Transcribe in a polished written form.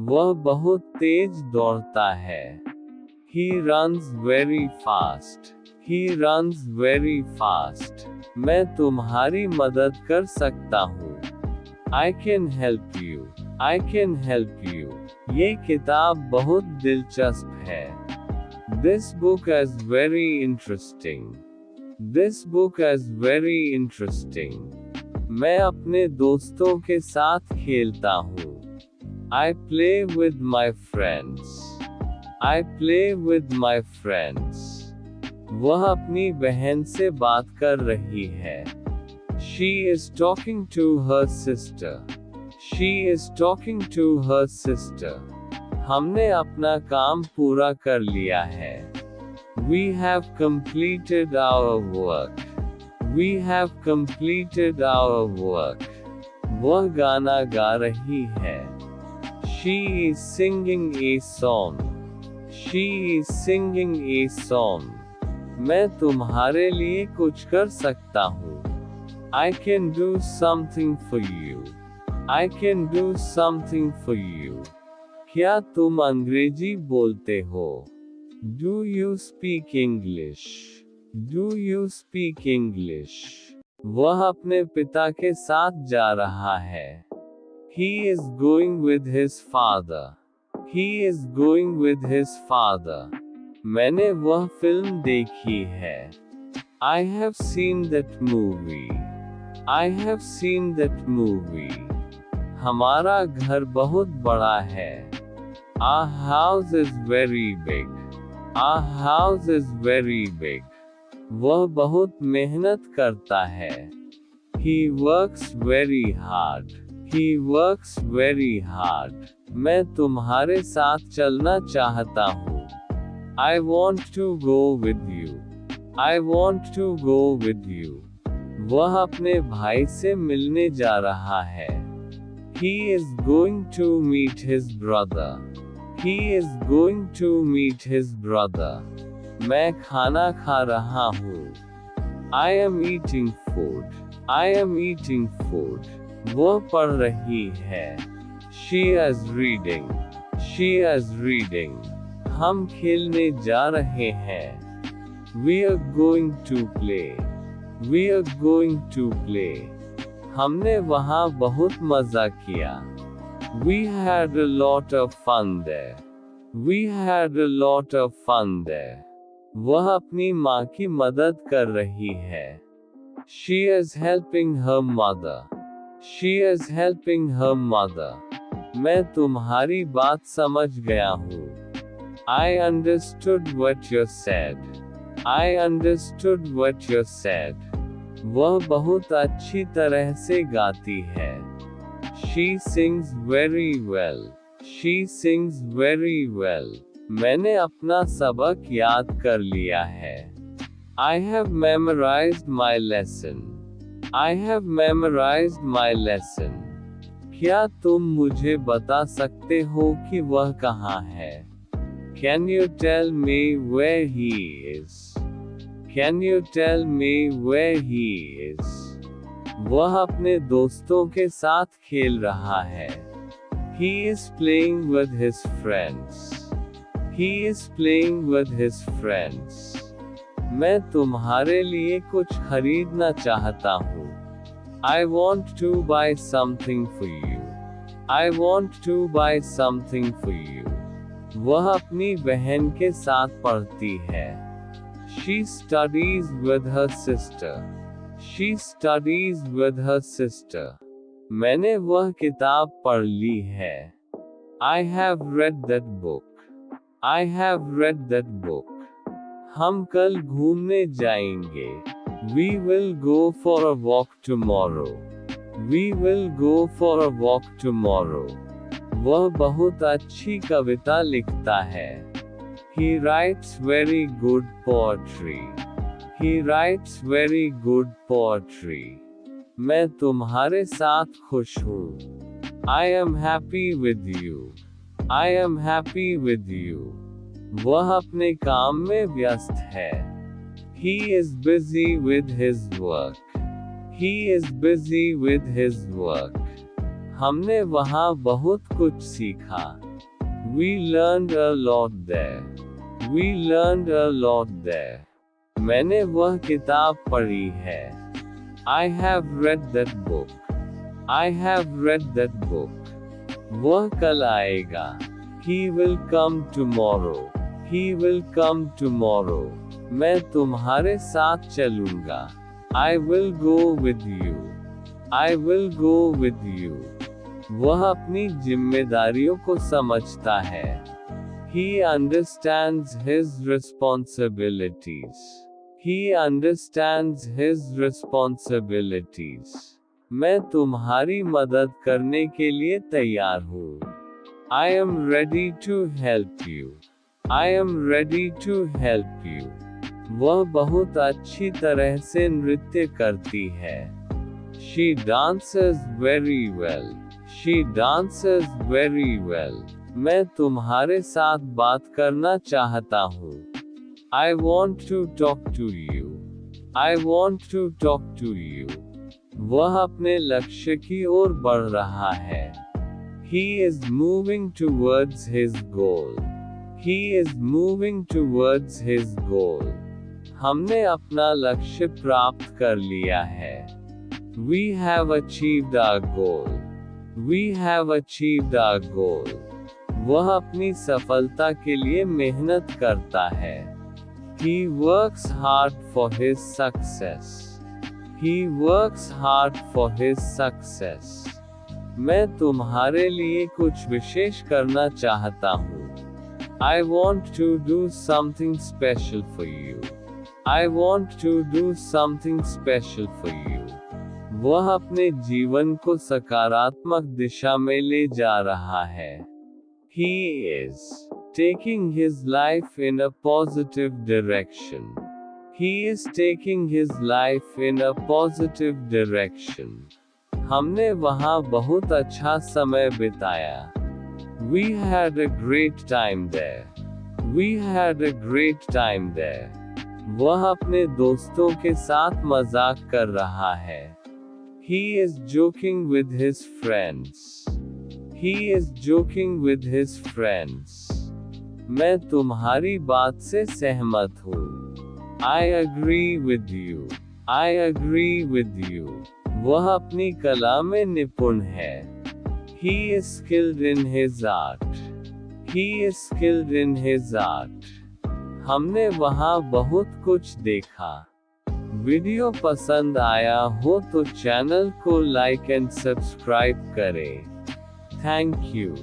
वह बहुत तेज दौड़ता है। He runs very fast. He runs very fast. मैं तुम्हारी मदद कर सकता हूँ। I can help you. I can help you. ये किताब बहुत दिलचस्प है। This book is very interesting. This book is very interesting. मैं अपने दोस्तों के साथ खेलता हूँ। I play with my friends. I play with my friends. वह अपनी बहन से बात कर रही है। She is talking to her sister. She is talking to her sister. हमने अपना काम पूरा कर लिया है। We have completed our work. We have completed our work. वह गाना गा रही है। She is singing a song. She is singing a song. मैं तुम्हारे लिए कुछ कर सकता हूँ। I can do something for you. I can do something for you. क्या तुम अंग्रेजी बोलते हो? Do you speak English? Do you speak English? वह अपने पिता के साथ जा रहा है। He is going with his father. He is going with his father. मैंने वह फिल्म देखी है। I have seen that movie. I have seen that movie. हमारा घर बहुत बड़ा है। Our house is very big. Our house is very big. वह बहुत मेहनत करता है। He works very hard. He works very hard. मैं तुम्हारे साथ चलना चाहता हूँ। I want to go with you. I want to go with you. वह अपने भाई से मिलने जा रहा है। He is going to meet his brother. He is going to meet his brother. मैं खाना खा रहा हूँ। I am eating food. I am eating food. वह पढ़ रही है। She is reading. She is reading. हम खेलने जा रहे हैं। We are going to play. We are going to play. हमने वहाँ बहुत मज़ा किया। We had a lot of fun there. We had a lot of fun there. वह अपनी माँ की मदद कर रही है। She is helping her mother. She is helping her mother. मैं तुम्हारी बात समझ गया हूँ। I understood what you said. I understood what you said. वह बहुत अच्छी तरह से गाती है। She sings very well. She sings very well. मैंने अपना सबक याद कर लिया है। I have memorized my lesson. I have memorized my lesson. क्या तुम मुझे बता सकते हो कि वह कहाँ है? Can you tell me where he is? Can you tell me where he is? वह अपने दोस्तों के साथ खेल रहा है। He is playing with his friends. He is playing with his friends. मैं तुम्हारे लिए कुछ खरीदना चाहता हूँ। I want to buy something for you. I want to buy something for you. वह अपनी बहन के साथ पढ़ती है। She studies with her sister. She studies with her sister. मैंने वह किताब पढ़ ली है। I have read that book. I have read that book. हम कल घूमने जाएंगे। We will go for a walk tomorrow. We will go for a walk tomorrow. वह बहुत अच्छी कविता लिखता है। He writes very good poetry. He writes very good poetry. मैं तुम्हारे साथ खुश हूँ। I am happy with you. I am happy with you. वह अपने काम में व्यस्त है। He is busy with his work. He is busy with his work. हमने वहाँ बहुत कुछ सीखा। We learned a lot there. We learned a lot there. मैंने वह किताब पढ़ी है। I have read that book. I have read that book. वह कल आएगा। He will come tomorrow. He will come tomorrow. मैं तुम्हारे साथ चलूंगा। I will go with you. I will go with you. वह अपनी जिम्मेदारियों को समझता है। He understands his responsibilities. He understands his responsibilities. मैं तुम्हारी मदद करने के लिए तैयार हूँ। I am ready to help you. I am ready to help you. वह बहुत अच्छी तरह से नृत्य करती है। She dances very well. She dances very well. मैं तुम्हारे साथ बात करना चाहता हूँ। I want to talk to you. I want to talk to you. वह अपने लक्ष्य की ओर बढ़ रहा है। He is moving towards his goal. He is moving towards his goal. हमने अपना लक्ष्य प्राप्त कर लिया है। We have achieved our goal. We have achieved our goal. वह अपनी सफलता के लिए मेहनत करता है। He works hard for his success. He works hard for his success. मैं तुम्हारे लिए कुछ विशेष करना चाहता हूँ। I want to do something special for you. I want to do something special for you. वह अपने जीवन को सकारात्मक दिशा में ले जा रहा है। He is taking his life in a positive direction. He is taking his life in a positive direction. हमने वहाँ बहुत अच्छा समय बिताया। We had a great time there. We had a great time there. वह अपने दोस्तों के साथ मजाक कर रहा है। He is joking with his friends. He is joking with his friends. मैं तुम्हारी बात से सहमत हूँ। I agree with you. I agree with you. वह अपनी कला में निपुण है। He is skilled in his art. He is skilled in his art. हमने वहाँ बहुत कुछ देखा। वीडियो पसंद आया हो तो चैनल को लाइक एंड सब्सक्राइब करें। Thank you.